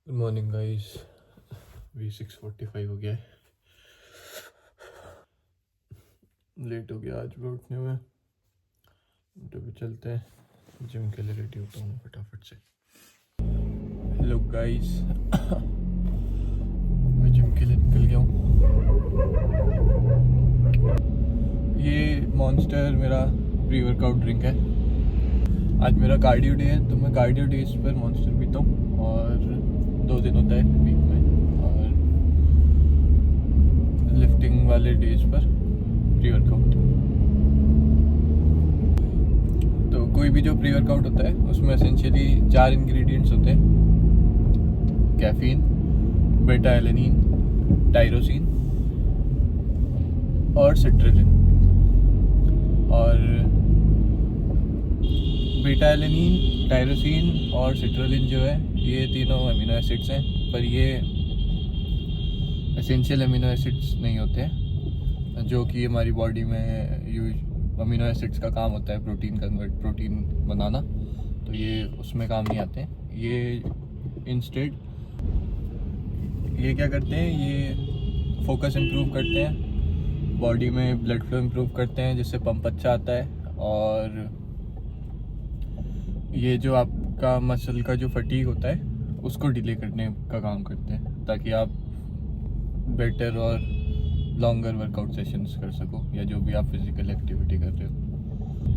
Good morning guys. अभी 6:45 हो गया है। लेट हो गया आज भी उठने में। तो भी चलते हैं, जिम के लिए रेडी होता हूँ फटाफट से। हेलो गाइस, मैं जिम के लिए निकल गया हूँ। ये मॉन्स्टर मेरा प्री वर्कआउट ड्रिंक है। आज मेरा कार्डियो डे है, तो मैं कार्डियो डेज पर मॉन्स्टर पीता हूँ। और 2 दिन होता है वीक में, और लिफ्टिंग वाले डेज पर प्री वर्कआउट। तो कोई भी जो प्री वर्कआउट होता है उसमें एसेंशियली 4 इंग्रेडिएंट्स होते हैं: कैफीन, बेटा एलेनिन, टायरोसिन और सिट्रलिन। और बेटा एलेनिन, टायरोसिन और सिट्रलिन जो है, ये तीनों अमीनो एसिड्स हैं, पर ये एसेंशियल अमीनो एसिड्स नहीं होते हैं, जो कि हमारी बॉडी में अमीनो एसिड्स का काम होता है प्रोटीन बनाना। तो ये उसमें काम नहीं आते हैं। ये इंस्टेड ये क्या करते हैं, ये फोकस इम्प्रूव करते हैं, बॉडी में ब्लड फ्लो इम्प्रूव करते हैं, जिससे पंप अच्छा आता है। और ये जो आपका मसल का जो फटीग होता है उसको डिले करने का काम करते हैं, ताकि आप बेटर और लॉन्गर वर्कआउट सेशंस कर सको, या जो भी आप फिजिकल एक्टिविटी कर रहे हो।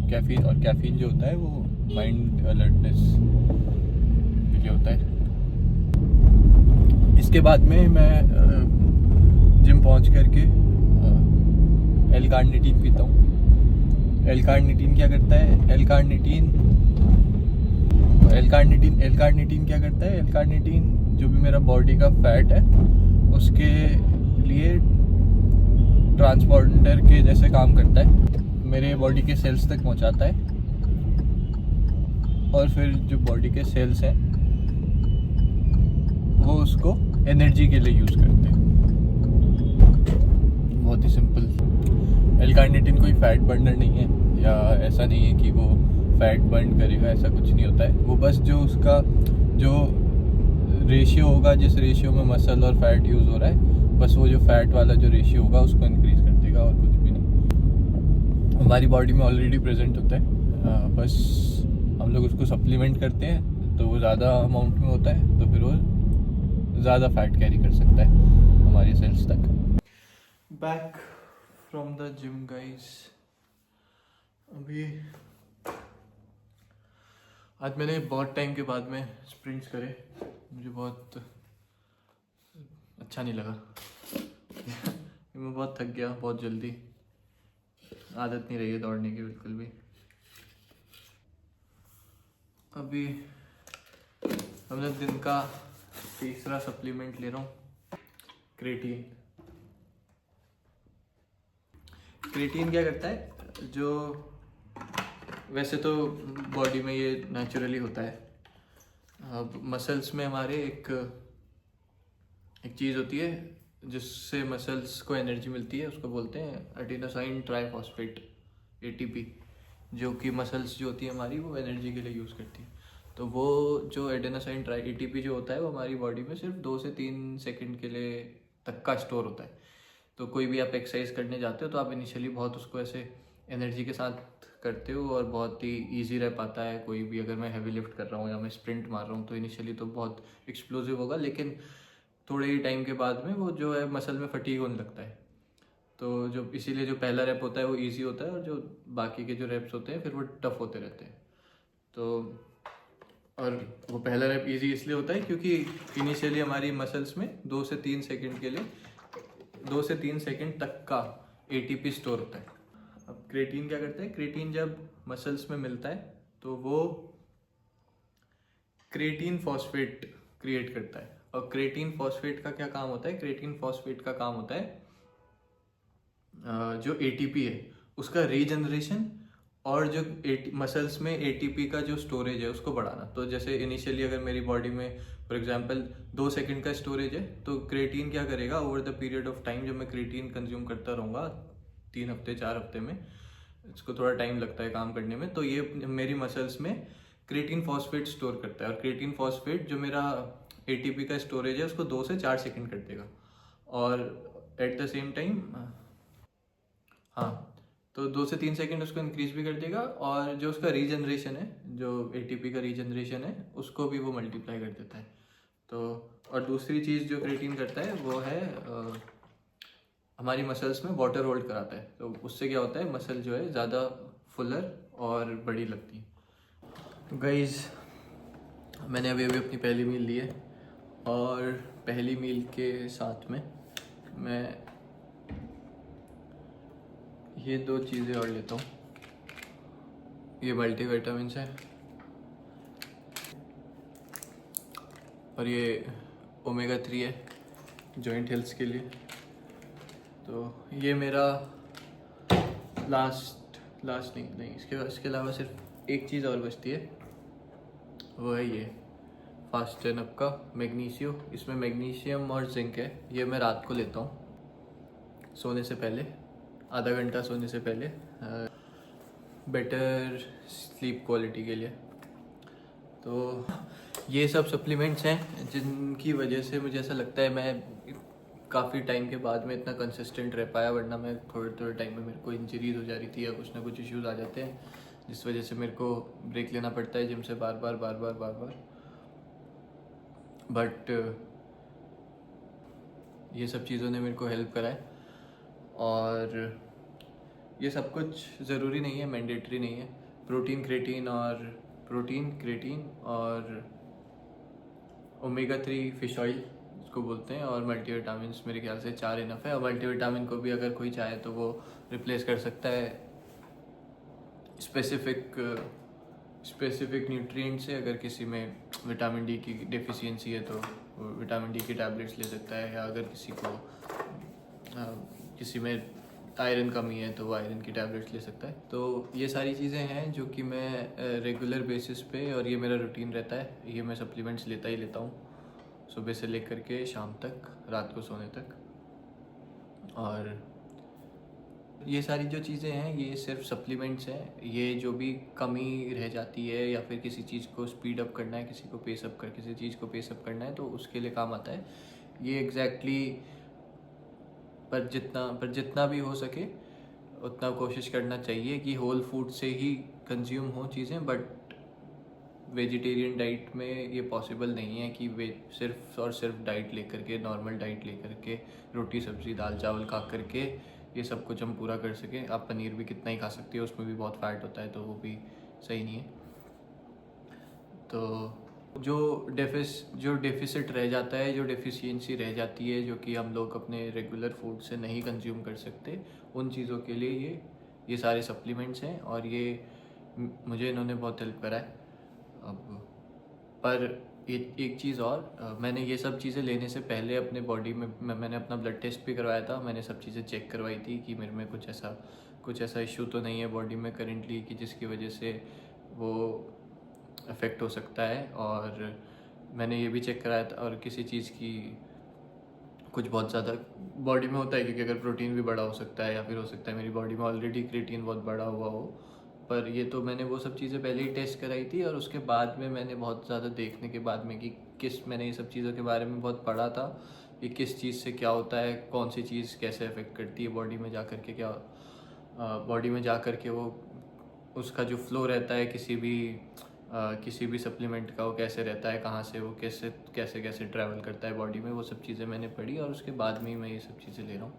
कैफीन जो होता है वो माइंड अलर्टनेस के लिए होता है। इसके बाद में मैं जिम पहुंच करके एल कार्निटीन पीता हूँ। एल कार्निटीन क्या करता है? एल कार्निटीन क्या करता है? एल कार्निटीन जो भी मेरा बॉडी का फैट है उसके लिए ट्रांसपोर्टर के जैसे काम करता है, मेरे बॉडी के सेल्स तक पहुंचाता है। और फिर जो बॉडी के सेल्स हैं वो उसको एनर्जी के लिए यूज़ करते हैं। बहुत ही सिंपल। एल कार्निटीन कोई फैट बर्नर नहीं है, या ऐसा नहीं है कि वो फैट बर्न करेगा, ऐसा कुछ नहीं होता है। वो बस जो उसका जो रेशियो होगा, जिस रेशियो में मसल और फैट यूज़ हो रहा है, बस वो जो फैट वाला जो रेशियो होगा उसको इंक्रीज कर देगा, और कुछ भी नहीं। हमारी बॉडी में ऑलरेडी प्रेजेंट होता है, बस हम लोग उसको सप्लीमेंट करते हैं, तो वो ज़्यादा अमाउंट में होता है, तो फिर वो ज़्यादा फैट कैरी कर सकता है हमारे सेल्स तक। Back from the gym guys. अभी आज मैंने बहुत टाइम के बाद में स्प्रिंट्स करे, मुझे बहुत अच्छा नहीं लगा। मैं बहुत थक गया बहुत जल्दी, आदत नहीं रही है दौड़ने की बिल्कुल भी। अभी हमने दिन का तीसरा सप्लीमेंट ले रहा हूँ, क्रेटीन। क्रेटीन क्या करता है? जो वैसे तो बॉडी में ये नेचुरली होता है। अब मसल्स में हमारे एक चीज़ होती है जिससे मसल्स को एनर्जी मिलती है, उसको बोलते हैं एडिनोसाइन ट्राइफॉस्फेट, एटीपी, जो कि मसल्स जो होती है हमारी वो एनर्जी के लिए यूज़ करती है। तो वो जो एडिनोसाइन एटीपी जो होता है वो हमारी बॉडी में सिर्फ 2 से 3 सेकंड के लिए तक का स्टोर होता है। तो कोई भी आप एक्सरसाइज करने जाते हो तो आप इनिशियली बहुत उसको ऐसे एनर्जी के साथ करते हो, और बहुत ही ईजी रह पाता है। कोई भी, अगर मैं हैवी लिफ्ट कर रहा हूँ या मैं स्प्रिंट मार रहा हूँ, तो इनिशियली तो बहुत एक्सप्लोसिव होगा, लेकिन थोड़े ही टाइम के बाद में वो जो है मसल में फटीग होने लगता है। तो जो इसीलिए जो पहला रैप होता है वो इजी होता है, और जो बाकी के जो रैप्स होते हैं फिर वो टफ होते रहते हैं। तो और वो पहला रैप इजी इसलिए होता है क्योंकि इनिशियली हमारी मसल्स में 2 से 3 सेकंड के लिए 2 से 3 सेकंड तक का एटीपी स्टोर होता है। अब क्रेटीन क्या करता है? क्रेटीन जब मसल्स में मिलता है तो वो क्रेटीन फॉस्फेट क्रिएट करता है। और क्रेटीन फॉस्फेट का क्या काम होता है? क्रेटीन फॉस्फेट का काम होता है जो एटीपी है उसका रीजनरेशन, और जो मसल्स में एटीपी का जो स्टोरेज है उसको बढ़ाना। तो जैसे इनिशियली अगर मेरी बॉडी में फॉर एग्जांपल 2 सेकंड का स्टोरेज है, तो क्रेटीन क्या करेगा, over the period of time जब मैं क्रेटीन कंज्यूम करता रहूँगा 3 हफ्ते 4 हफ्ते में, इसको थोड़ा टाइम लगता है काम करने में, तो ये मेरी मसल्स में क्रेटीन फॉस्फेट स्टोर करता है। और क्रेटीन फॉस्फेट जो मेरा एटीपी का स्टोरेज है उसको 2 से 4 सेकंड कर देगा। और एट द सेम टाइम हाँ, तो 2 से 3 सेकंड उसको इंक्रीज भी कर देगा, और जो उसका रीजनरेशन है, जो एटीपी का रीजनरेशन है, उसको भी वो मल्टीप्लाई कर देता है। तो और दूसरी चीज़ जो क्रिएटिन करता है वो है हमारी मसल्स में वाटर होल्ड कराता है। तो उससे क्या होता है, मसल जो है ज़्यादा फुलर और बड़ी लगती है। तो गाइस, मैंने अभी अभी अपनी पहली मील ली है, और पहली मील के साथ में मैं ये 2 चीज़ें और लेता हूँ। ये मल्टीविटामिन है, और ये ओमेगा 3 है जॉइंट हेल्थ के लिए। तो ये मेरा लास्ट नहीं, इसके अलावा सिर्फ एक चीज़ और बचती है, वो है ये फास्ट एन अप का मैग्नीशियो। इसमें मैग्नीशियम और जिंक है। ये मैं रात को लेता हूँ सोने से पहले, आधा घंटा सोने से पहले, बेटर स्लीप क्वालिटी के लिए। तो ये सब सप्लीमेंट्स हैं जिनकी वजह से मुझे ऐसा लगता है मैं काफ़ी टाइम के बाद में इतना कंसिस्टेंट रह पाया, वरना मैं थोड़े टाइम में मेरे को इंजरीज हो जा रही थी या कुछ ना कुछ इश्यूज आ जाते हैं, जिस वजह से मेरे को ब्रेक लेना पड़ता है जिम से बार बार। बट ये सब चीज़ों ने मेरे को हेल्प करा है, और ये सब कुछ ज़रूरी नहीं है, मैंडेटरी नहीं है। प्रोटीन क्रेटीन और ओमेगा 3 फिश ऑयल इसको बोलते हैं, और मल्टीविटामिन मेरे ख्याल से 4 इनफ है। और मल्टीविटामिन को भी अगर कोई चाहे तो वो रिप्लेस कर सकता है स्पेसिफिक न्यूट्रिएंट से। अगर किसी में विटामिन डी की डेफिशिएंसी है तो विटामिन डी की टैबलेट्स ले सकता है, या अगर किसी में आयरन कमी है तो वो आयरन की टैबलेट्स ले सकता है। तो ये सारी चीज़ें हैं जो कि मैं रेगुलर बेसिस पे, और ये मेरा रूटीन रहता है, ये मैं सप्लीमेंट्स लेता हूँ सुबह से लेकर के शाम तक, रात को सोने तक। और ये सारी जो चीज़ें हैं ये सिर्फ सप्लीमेंट्स हैं। ये जो भी कमी रह जाती है, या फिर किसी चीज़ को स्पीड अप करना है, किसी चीज़ को पेस अप करना है, तो उसके लिए काम आता है ये एग्जैक्टली। पर जितना भी हो सके उतना कोशिश करना चाहिए कि होल फूड से ही कंज्यूम हो चीज़ें। बट वेजिटेरियन डाइट में ये पॉसिबल नहीं है कि वे सिर्फ और सिर्फ डाइट लेकर के, नॉर्मल डाइट लेकर के, रोटी सब्ज़ी दाल चावल खा करके ये सब कुछ हम पूरा कर सकें। आप पनीर भी कितना ही खा सकते हो, उसमें भी बहुत फैट होता है, तो वो भी सही नहीं है। तो जो डेफिसिट रह जाता है, जो डेफिशिएंसी रह जाती है, जो कि हम लोग अपने रेगुलर फूड से नहीं कंज्यूम कर सकते, उन चीज़ों के लिए ये सारे सप्लीमेंट्स हैं, और ये मुझे इन्होंने बहुत हेल्प करा है। अब पर एक चीज़ और, मैंने ये सब चीज़ें लेने से पहले अपने बॉडी में मैंने अपना ब्लड टेस्ट भी करवाया था। मैंने सब चीज़ें चेक करवाई थी कि मेरे में कुछ ऐसा इशू तो नहीं है बॉडी में करेंटली कि जिसकी वजह से वो अफेक्ट हो सकता है। और मैंने ये भी चेक कराया था, और किसी चीज़ की कुछ बहुत ज़्यादा बॉडी में होता है, क्योंकि अगर प्रोटीन भी बड़ा हो सकता है, या फिर हो सकता है मेरी बॉडी में ऑलरेडी क्रिएटिन बहुत बड़ा हुआ हो। पर ये तो मैंने वो सब चीज़ें पहले ही टेस्ट कराई थी, और उसके बाद में मैंने बहुत ज़्यादा देखने के बाद में कि मैंने ये सब चीज़ों के बारे में बहुत पढ़ा था कि किस चीज़ से क्या होता है, कौन सी चीज़ कैसे अफेक्ट करती है बॉडी में जा कर के, बॉडी में जा कर के वो उसका जो फ्लो रहता है किसी भी सप्लीमेंट का, वो कैसे रहता है, कहाँ से वो कैसे ट्रैवल करता है बॉडी में, वो सब चीज़ें मैंने पढ़ी, और उसके बाद में ही मैं ये सब चीज़ें ले रहा हूँ।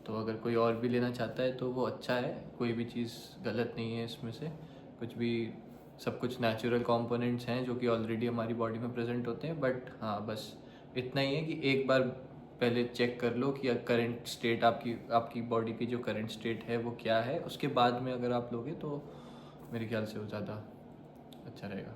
तो अगर कोई और भी लेना चाहता है तो वो अच्छा है, कोई भी चीज़ गलत नहीं है इसमें से कुछ भी। सब कुछ नेचुरल कंपोनेंट्स हैं जो कि ऑलरेडी हमारी बॉडी में प्रेजेंट होते हैं। बट हाँ, बस इतना ही है कि एक बार पहले चेक कर लो कि करंट स्टेट आपकी बॉडी की जो करंट स्टेट है वो क्या है। उसके बाद में अगर आप लोगे तो मेरे ख्याल से वो ज़्यादा अच्छा रहेगा।